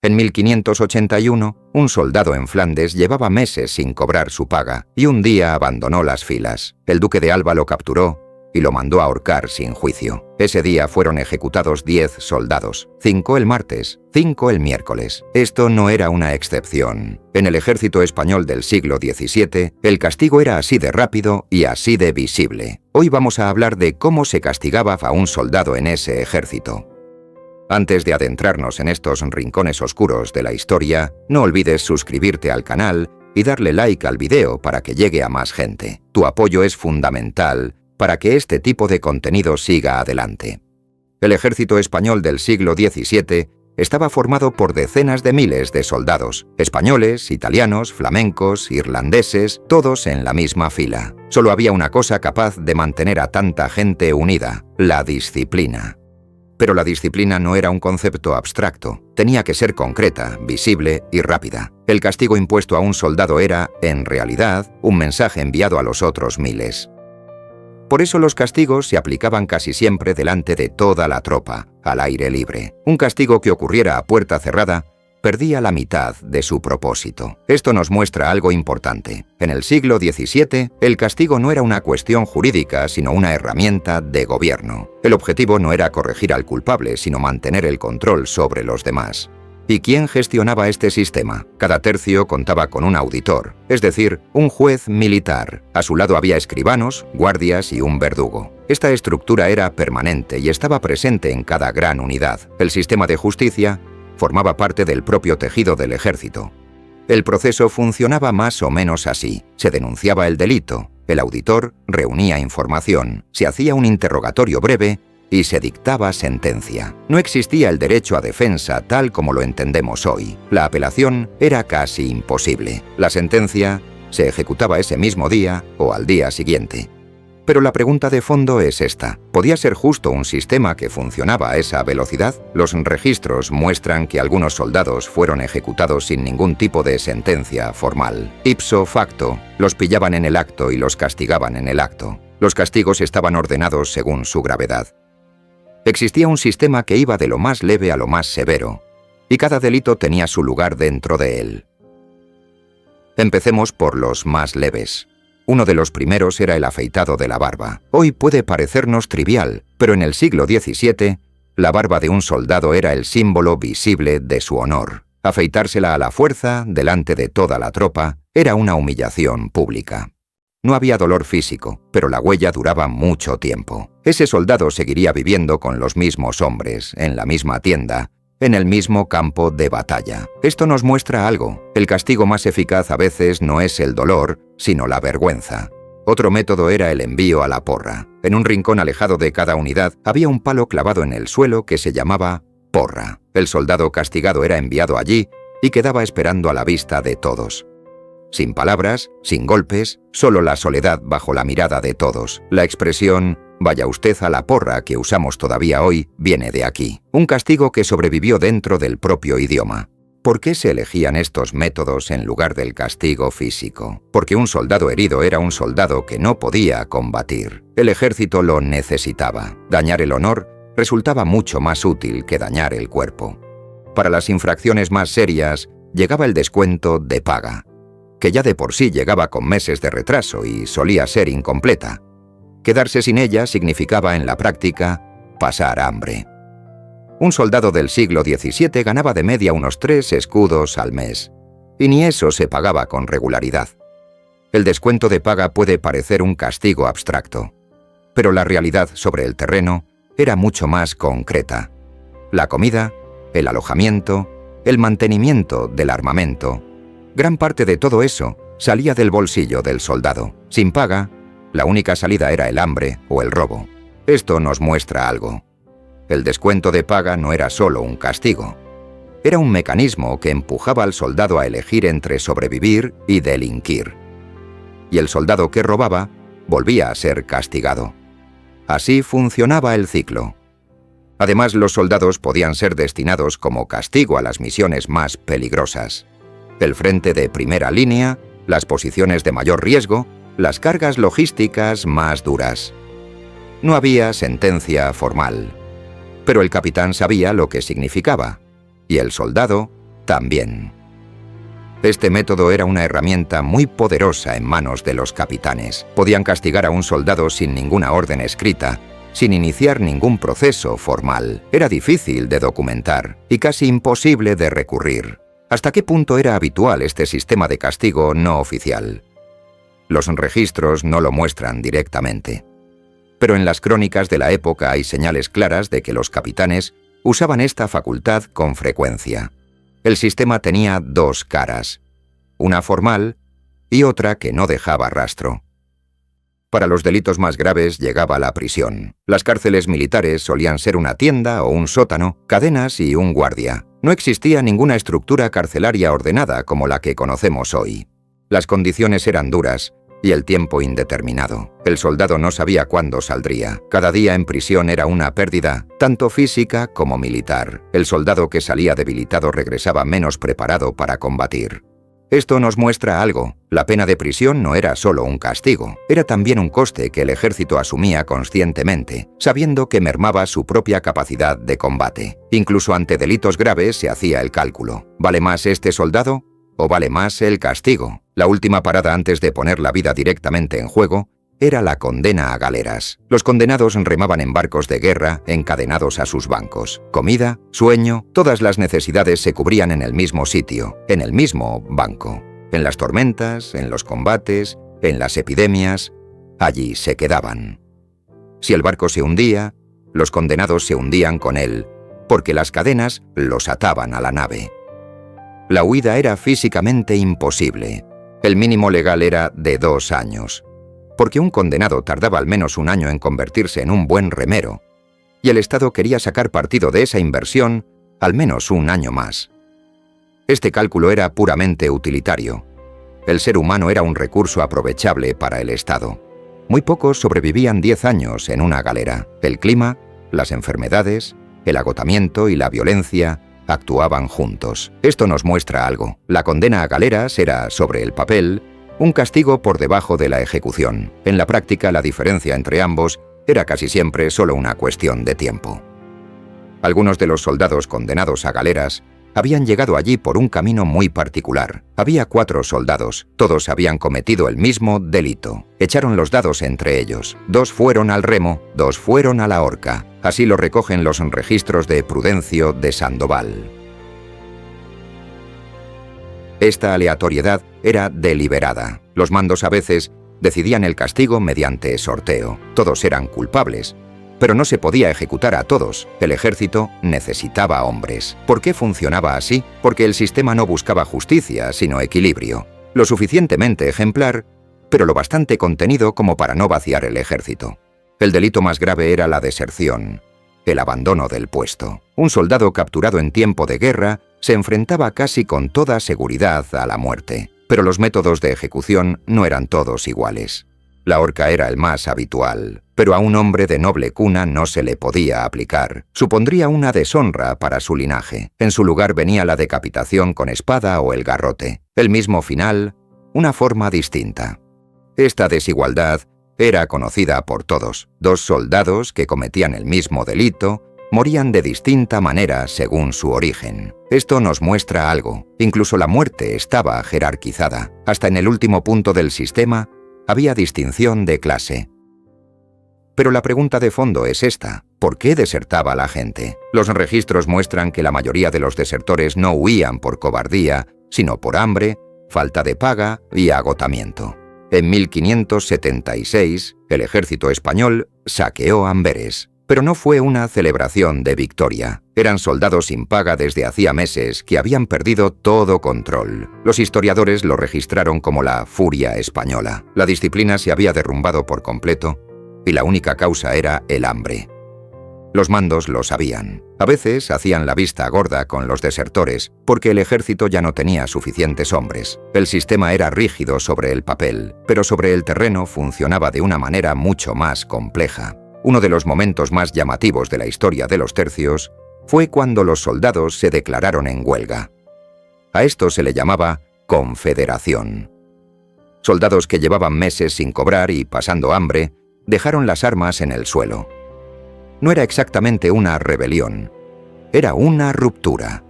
En 1581, un soldado en Flandes llevaba meses sin cobrar su paga y un día abandonó las filas. El duque de Alba lo capturó y lo mandó a ahorcar sin juicio. Ese día fueron ejecutados 10 soldados, 5 el martes, 5 el miércoles. Esto no era una excepción. En el ejército español del siglo XVII, el castigo era así de rápido y así de visible. Hoy vamos a hablar de cómo se castigaba a un soldado en ese ejército. Antes de adentrarnos en estos rincones oscuros de la historia, no olvides suscribirte al canal y darle like al video para que llegue a más gente. Tu apoyo es fundamental para que este tipo de contenido siga adelante. El ejército español del siglo XVII estaba formado por decenas de miles de soldados, españoles, italianos, flamencos, irlandeses, todos en la misma fila. Solo había una cosa capaz de mantener a tanta gente unida: la disciplina. Pero la disciplina no era un concepto abstracto, tenía que ser concreta, visible y rápida. El castigo impuesto a un soldado era, en realidad, un mensaje enviado a los otros miles. Por eso los castigos se aplicaban casi siempre delante de toda la tropa, al aire libre. Un castigo que ocurriera a puerta cerrada perdía la mitad de su propósito. Esto nos muestra algo importante. En el siglo XVII, el castigo no era una cuestión jurídica, sino una herramienta de gobierno. El objetivo no era corregir al culpable, sino mantener el control sobre los demás. ¿Y quién gestionaba este sistema? Cada tercio contaba con un auditor, es decir, un juez militar. A su lado había escribanos, guardias y un verdugo. Esta estructura era permanente y estaba presente en cada gran unidad. El sistema de justicia formaba parte del propio tejido del ejército. El proceso funcionaba más o menos así. Se denunciaba el delito, el auditor reunía información, se hacía un interrogatorio breve y se dictaba sentencia. No existía el derecho a defensa tal como lo entendemos hoy. La apelación era casi imposible. La sentencia se ejecutaba ese mismo día o al día siguiente. Pero la pregunta de fondo es esta: ¿podía ser justo un sistema que funcionaba a esa velocidad? Los registros muestran que algunos soldados fueron ejecutados sin ningún tipo de sentencia formal. Ipso facto, los pillaban en el acto y los castigaban en el acto. Los castigos estaban ordenados según su gravedad. Existía un sistema que iba de lo más leve a lo más severo, y cada delito tenía su lugar dentro de él. Empecemos por los más leves. Uno de los primeros era el afeitado de la barba. Hoy puede parecernos trivial, pero en el siglo XVII, la barba de un soldado era el símbolo visible de su honor. Afeitársela a la fuerza, delante de toda la tropa, era una humillación pública. No había dolor físico, pero la huella duraba mucho tiempo. Ese soldado seguiría viviendo con los mismos hombres, en la misma tienda, en el mismo campo de batalla. Esto nos muestra algo. El castigo más eficaz a veces no es el dolor, sino la vergüenza. Otro método era el envío a la porra. En un rincón alejado de cada unidad había un palo clavado en el suelo que se llamaba porra. El soldado castigado era enviado allí y quedaba esperando a la vista de todos. Sin palabras, sin golpes, solo la soledad bajo la mirada de todos. La expresión «vaya usted a la porra» que usamos todavía hoy viene de aquí. Un castigo que sobrevivió dentro del propio idioma. ¿Por qué se elegían estos métodos en lugar del castigo físico? Porque un soldado herido era un soldado que no podía combatir. El ejército lo necesitaba. Dañar el honor resultaba mucho más útil que dañar el cuerpo. Para las infracciones más serias llegaba el descuento de paga, que ya de por sí llegaba con meses de retraso y solía ser incompleta. Quedarse sin ella significaba en la práctica pasar hambre. Un soldado del siglo XVII ganaba de media unos 3 escudos al mes, y ni eso se pagaba con regularidad. El descuento de paga puede parecer un castigo abstracto, pero la realidad sobre el terreno era mucho más concreta. La comida, el alojamiento, el mantenimiento del armamento, gran parte de todo eso salía del bolsillo del soldado. Sin paga, la única salida era el hambre o el robo. Esto nos muestra algo. El descuento de paga no era solo un castigo. Era un mecanismo que empujaba al soldado a elegir entre sobrevivir y delinquir. Y el soldado que robaba volvía a ser castigado. Así funcionaba el ciclo. Además, los soldados podían ser destinados como castigo a las misiones más peligrosas. El frente de primera línea, las posiciones de mayor riesgo, las cargas logísticas más duras. No había sentencia formal, pero el capitán sabía lo que significaba, y el soldado también. Este método era una herramienta muy poderosa en manos de los capitanes. Podían castigar a un soldado sin ninguna orden escrita, sin iniciar ningún proceso formal. Era difícil de documentar y casi imposible de recurrir. ¿Hasta qué punto era habitual este sistema de castigo no oficial? Los registros no lo muestran directamente. Pero en las crónicas de la época hay señales claras de que los capitanes usaban esta facultad con frecuencia. El sistema tenía dos caras, una formal y otra que no dejaba rastro. Para los delitos más graves llegaba la prisión. Las cárceles militares solían ser una tienda o un sótano, cadenas y un guardia. No existía ninguna estructura carcelaria ordenada como la que conocemos hoy. Las condiciones eran duras y el tiempo indeterminado. El soldado no sabía cuándo saldría. Cada día en prisión era una pérdida, tanto física como militar. El soldado que salía debilitado regresaba menos preparado para combatir. Esto nos muestra algo. La pena de prisión no era solo un castigo, era también un coste que el ejército asumía conscientemente, sabiendo que mermaba su propia capacidad de combate. Incluso ante delitos graves se hacía el cálculo. ¿Vale más este soldado o vale más el castigo? La última parada antes de poner la vida directamente en juego era la condena a galeras. Los condenados remaban en barcos de guerra encadenados a sus bancos. Comida, sueño, todas las necesidades se cubrían en el mismo sitio, en el mismo banco. En las tormentas, en los combates, en las epidemias, allí se quedaban. Si el barco se hundía, los condenados se hundían con él, porque las cadenas los ataban a la nave. La huida era físicamente imposible. El mínimo legal era de 2 años. Porque un condenado tardaba al menos 1 año en convertirse en un buen remero, y el Estado quería sacar partido de esa inversión al menos 1 año más. Este cálculo era puramente utilitario. El ser humano era un recurso aprovechable para el Estado. Muy pocos sobrevivían 10 años en una galera. El clima, las enfermedades, el agotamiento y la violencia actuaban juntos. Esto nos muestra algo. La condena a galeras era, sobre el papel, un castigo por debajo de la ejecución. En la práctica, la diferencia entre ambos era casi siempre solo una cuestión de tiempo. Algunos de los soldados condenados a galeras habían llegado allí por un camino muy particular. Había 4 soldados, todos habían cometido el mismo delito. Echaron los dados entre ellos. 2 fueron al remo, 2 fueron a la horca. Así lo recogen los registros de Prudencio de Sandoval. Esta aleatoriedad era deliberada. Los mandos a veces decidían el castigo mediante sorteo. Todos eran culpables, pero no se podía ejecutar a todos. El ejército necesitaba hombres. ¿Por qué funcionaba así? Porque el sistema no buscaba justicia, sino equilibrio. Lo suficientemente ejemplar, pero lo bastante contenido como para no vaciar el ejército. El delito más grave era la deserción, el abandono del puesto. Un soldado capturado en tiempo de guerra se enfrentaba casi con toda seguridad a la muerte. Pero los métodos de ejecución no eran todos iguales. La horca era el más habitual, pero a un hombre de noble cuna no se le podía aplicar. Supondría una deshonra para su linaje. En su lugar venía la decapitación con espada o el garrote. El mismo final, una forma distinta. Esta desigualdad era conocida por todos. 2 soldados que cometían el mismo delito morían de distinta manera según su origen. Esto nos muestra algo. Incluso la muerte estaba jerarquizada. Hasta en el último punto del sistema había distinción de clase. Pero la pregunta de fondo es esta: ¿por qué desertaba la gente? Los registros muestran que la mayoría de los desertores no huían por cobardía, sino por hambre, falta de paga y agotamiento. En 1576, el ejército español saqueó Amberes. Pero no fue una celebración de victoria. Eran soldados sin paga desde hacía meses que habían perdido todo control. Los historiadores lo registraron como la furia española. La disciplina se había derrumbado por completo y la única causa era el hambre. Los mandos lo sabían. A veces hacían la vista gorda con los desertores porque el ejército ya no tenía suficientes hombres. El sistema era rígido sobre el papel, pero sobre el terreno funcionaba de una manera mucho más compleja. Uno de los momentos más llamativos de la historia de los tercios fue cuando los soldados se declararon en huelga. A esto se le llamaba confederación. Soldados que llevaban meses sin cobrar y pasando hambre, dejaron las armas en el suelo. No era exactamente una rebelión, era una ruptura.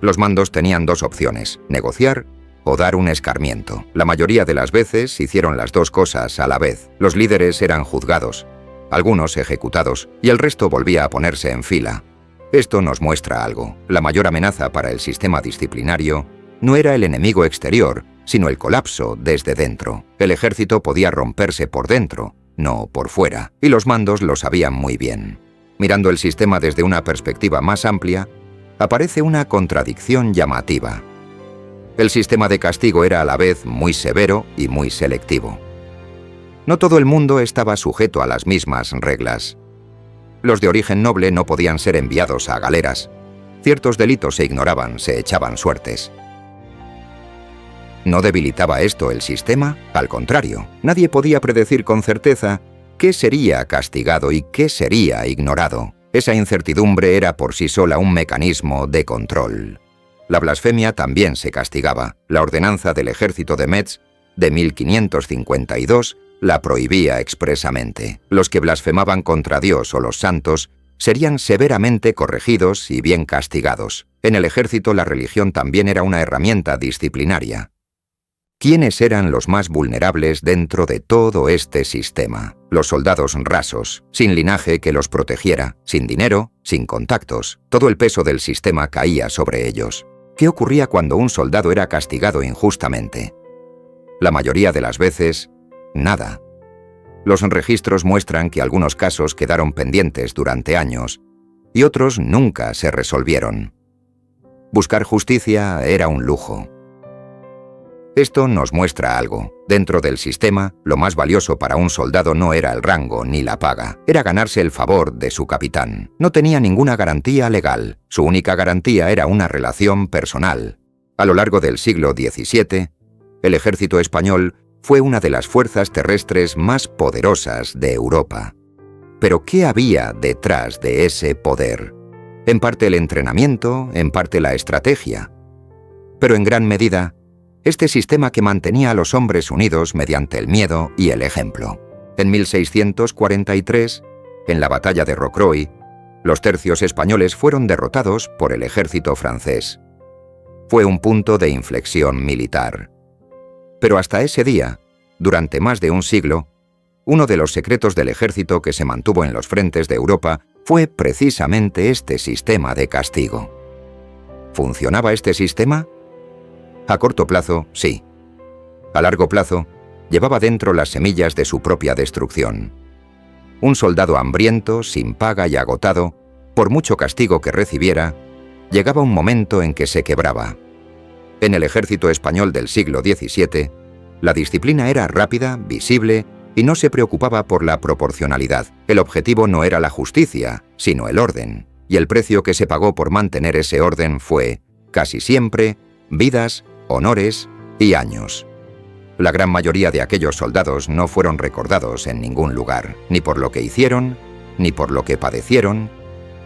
Los mandos tenían dos opciones: negociar o dar un escarmiento. La mayoría de las veces hicieron las dos cosas a la vez. Los líderes eran juzgados, algunos ejecutados, y el resto volvía a ponerse en fila. Esto nos muestra algo. La mayor amenaza para el sistema disciplinario no era el enemigo exterior, sino el colapso desde dentro. El ejército podía romperse por dentro, no por fuera, y los mandos lo sabían muy bien. Mirando el sistema desde una perspectiva más amplia, aparece una contradicción llamativa. El sistema de castigo era a la vez muy severo y muy selectivo. No todo el mundo estaba sujeto a las mismas reglas. Los de origen noble no podían ser enviados a galeras. Ciertos delitos se ignoraban, se echaban suertes. ¿No debilitaba esto el sistema? Al contrario, nadie podía predecir con certeza qué sería castigado y qué sería ignorado. Esa incertidumbre era por sí sola un mecanismo de control. La blasfemia también se castigaba. La ordenanza del ejército de Metz de 1552 la prohibía expresamente. Los que blasfemaban contra Dios o los santos serían severamente corregidos y bien castigados. En el ejército la religión también era una herramienta disciplinaria. ¿Quiénes eran los más vulnerables dentro de todo este sistema? Los soldados rasos, sin linaje que los protegiera, sin dinero, sin contactos. Todo el peso del sistema caía sobre ellos. ¿Qué ocurría cuando un soldado era castigado injustamente? La mayoría de las veces, nada. Los registros muestran que algunos casos quedaron pendientes durante años y otros nunca se resolvieron. Buscar justicia era un lujo. Esto nos muestra algo. Dentro del sistema, lo más valioso para un soldado no era el rango ni la paga, era ganarse el favor de su capitán. No tenía ninguna garantía legal, su única garantía era una relación personal. A lo largo del siglo XVII, el ejército español fue una de las fuerzas terrestres más poderosas de Europa. Pero ¿qué había detrás de ese poder? En parte el entrenamiento, en parte la estrategia. Pero en gran medida, este sistema que mantenía a los hombres unidos mediante el miedo y el ejemplo. En 1643, en la batalla de Rocroi, los tercios españoles fueron derrotados por el ejército francés. Fue un punto de inflexión militar. Pero hasta ese día, durante más de un siglo, uno de los secretos del ejército que se mantuvo en los frentes de Europa fue precisamente este sistema de castigo. ¿Funcionaba este sistema? A corto plazo, sí. A largo plazo, llevaba dentro las semillas de su propia destrucción. Un soldado hambriento, sin paga y agotado, por mucho castigo que recibiera, llegaba un momento en que se quebraba. En el ejército español del siglo XVII, la disciplina era rápida, visible y no se preocupaba por la proporcionalidad. El objetivo no era la justicia, sino el orden, y el precio que se pagó por mantener ese orden fue, casi siempre, vidas, honores y años. La gran mayoría de aquellos soldados no fueron recordados en ningún lugar, ni por lo que hicieron, ni por lo que padecieron,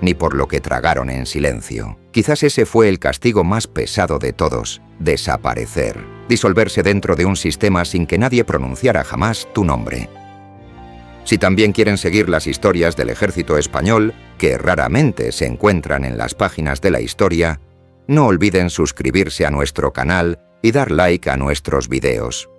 ni por lo que tragaron en silencio. Quizás ese fue el castigo más pesado de todos: desaparecer, disolverse dentro de un sistema sin que nadie pronunciara jamás tu nombre. Si también quieren seguir las historias del ejército español, que raramente se encuentran en las páginas de la historia, no olviden suscribirse a nuestro canal y dar like a nuestros videos.